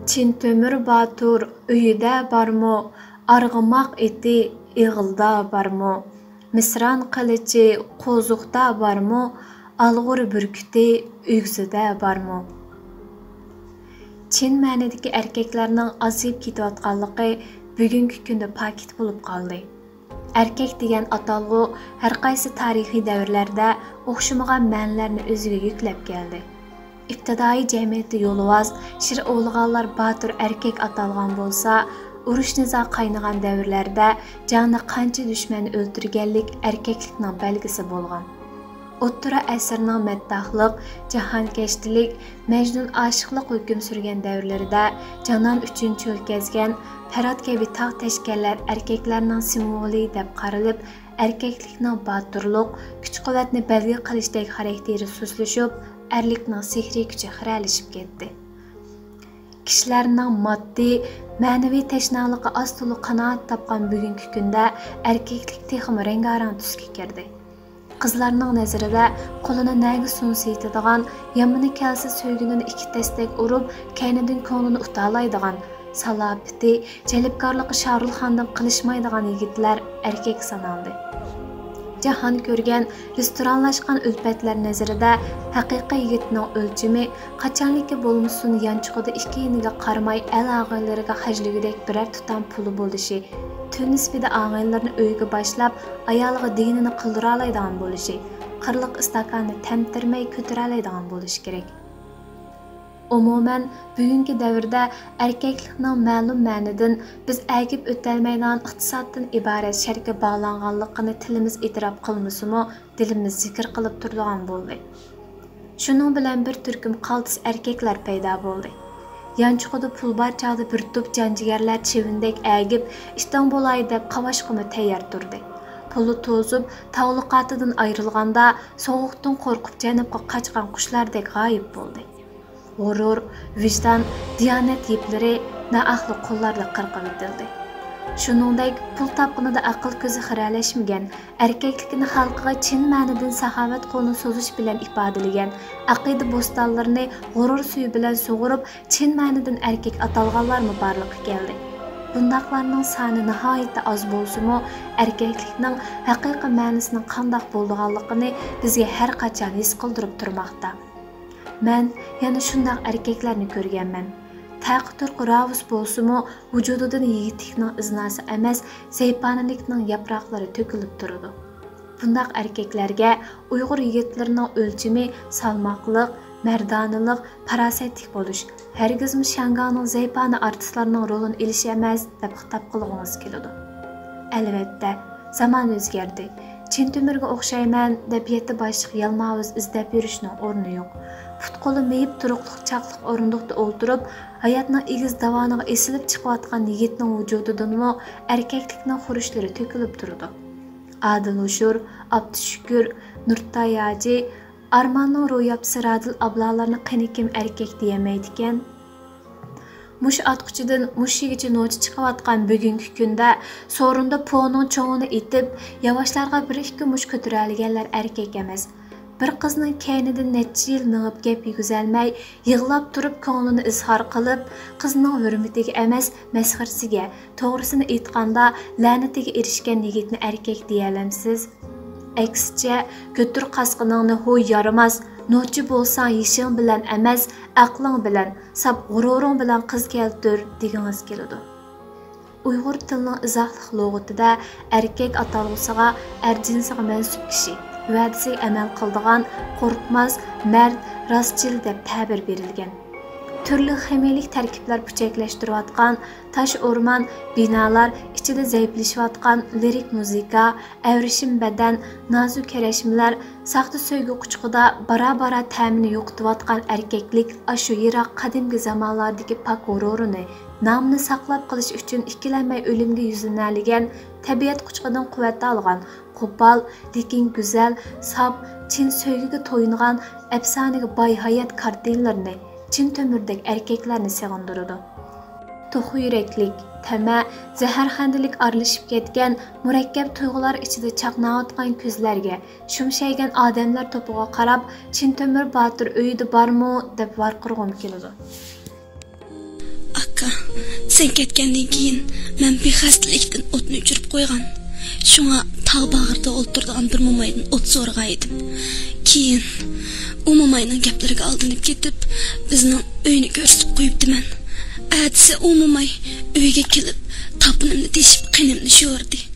Çin Tömür Batur uyida barmı, argımaq eti iğilda barmı, misran qılıcı qozuqda barmı, alğır bürkütü ügzüdə barmı? Çin ma'nidagi erkaklarning aziyib ketayotganligi bugungi kunda paket bo'lib qoldi. Erkak degan atalg'u har qaysi tarixiy davrlarda o'xshamagan ma'nolarni o'ziga yuklab keldi. İbtidai jamiyatda yo'lvoz, shir o'lg'anlar batur erkak atalgan bo'lsa, urush nizo qaynagan davrlarda jonni qancha dushmanni o'ltirganlik erkaklikning belgisi bo'lgan. O'ttira asrning maddohliq, jahonkashlik, majnun oshiqlik hukm surgan davrlarida janon uchun cho'l kezgan Farod kabi tog' tashkanlar erkaklarning simvoli deb qaralib, erkaklikning boturlik, kuch-quvvatni belgi qilishdek xarakteri suslashib, erlikning sehriy kuchi xiralashib ketdi. Kishilarning moddiy, ma'naviy tashnaligi ostili qanoat topgan bugungi kunda erkaklik texmi rangarang tusga kirdi. Qizlarning nazarida qo'lini naga sunsi yetadigan, yomoni kelsa so'ygunini ikki tasdak urib, kaynidan ko'nglini utalaydigan, salobati, jalbkorligi Shohrulxondan qilishmaydigan yigitlar erkak sanaldi. Jahon ko'rgan restoranlashgan ulfatlar nazarida haqiqiy yigitning o'lchimi qachonligi bo'lmasin yanchiqida ikki yeniga qaramay al-og'aylariga hajligidek birer tutam puli bo'lishi, tun nisbida og'aylarni uyga boshlab ayoliga dinini qildira oladigan bo'lishi, qirliq istakanni tamtirmay ko'tara oladigan bo'lishi kerak. Umuman bugungi davrda erkaklikning ma'lum ma'nidan biz agib o'tolmaydigan iqtisoddan iborat sharga bog'langanligini tilimiz e'tirof qilmasimi, dilimiz zikr qilib turadigan bo'ldi. Shuning bilan bir turkum qaltis erkaklar paydo bo'ldi. Yanchiqida pul bor chog'da bir to'p janjigarlar chivindek agib, ishdan bo'lay deb qavashqimi tayyor turdi. Puli to'zib, tavliqotidan ayrilganda sovuqdan qo'rqib janubga qochgan qushlardek g'oyib bo'ldi. G'urur, vijdon, diyonat yiplari noahli qo'llarda qirqib etildi. Shuningdek, pul topqinida aql ko'zi xiralashmagan, erkaklikni xalqiga chin ma'nidan saxovat qo'lini so'zish bilan ifodalagan, aqida bo'stonlarini g'urur suvi bilan sug'urib, chin ma'nidan erkak atalganlarmi borliqqa keldi. Bundaqlarning soni nihoyatda oz bo'lsa-mu, erkaklikning haqiqiy ma'nosining qanday bo'lganligini bizga har qachon his qildirib turmoqda. Men yana shunday erkaklarni ko'rganman. Taqdir ravus bo'lsa-mu, vujudidan yigitlikning iznasi emas, zayponilikning yaproqlari to'kilib turadi. Bundaq erkaklarga Uyg'ur yigitlarining o'lchimi salmoqliq, mardonalik, farosatlik bo'lish, hargizmi Shanganing zayponi artistlarining rolini elish emas deb xitob qilganimiz keladi. Albatta, zamon o'zgardi. Çin Tömürga o'xshayman deb yetti boshliq yalmavuz izlab yurishning o'rni yo'q. Put-qo'li meyib turuqliq chaqliq o'rindiqda o'ltirib, hayotning egiz davoniga esilib chiqayotgan yigitning vujudidanmi erkaklikning xurishlari to'kilib turdi. Adil Ushur, Abdushukur, Nurtayaji, Armanning ro'yobsi Radil ablalarni qani kim erkak deyamaydi ekan. Mush atquchidan mushigacha nochi chiqayotgan bugungi kunda so'rinda po'ning cho'ngini etib, yavaşlarga bir-ikki mush ko'tara olganlar erkak emas. Bir qizning kaynidan necha yil mingib gap yuguzalmay, yig'lab turib ko'nglini izhor qilib, qizning hurmatiga emas, masxarasiga, to'g'risini aytganda la'natiga erishgan yigitni erkak deyalamsiz. Aksicha, ko'tir qasqiningni ho'y yaramas, nochi bo'lsan yishing bilan emas, aqling bilan, sab g'ururing bilan qiz keltir degingiz keladi. Uyg'ur tilining izohli lug'atida erkak atalg'usiga jinsiga mansub kishi, va'dasiga amal qiladigan, qo'rqmas, mard, rostchil deb ta'bir berilgan. Turli ximiyalik tarkiblar puchaklashtirayotgan, tash o'rmon, binolar ichida zaiflashayotgan lirik muzika, avrishim badan, nozik karashmalar, saxta so'ygu quchqida bara-bara ta'mini yo'qotayotgan erkaklik ashu yiroq qadimgi zamonlardagi pak g'ururini, nomini saqlab qolish uchun ikkilanmay o'limga yuzlanadigan, tabiat quchqidan quvvat olgan, qo'pol, lekin go'zal, sof, chin so'ygiga to'yingan, afsonaga boy hayot kartinlarini Çin Tömürdek erkeklarni sig'indiradi. To'q yuraklik, tama, zaharxandalik aralashib ketgan, murakkab tuyg'ular ichida chaqnayotgan ko'zlarga, shumshaygan odamlar to'piga qarab, Çin Tömür Botir uyida bormi deb varqirg'im keladi. Sen ketgandan keyin men bexaslikdan o'tni o'chirib qo'ygan. Shunga tog' bag'rida o'tirgan bir mo'maydan o't so'rgan edim. Keyin u mo'mayning gaplariga aldanib ketib, bizning uyni ko'rsatib qo'yibdiman. Atsa u mo'may uyga kelib, tapinimni teshib qinimni sho'rdi.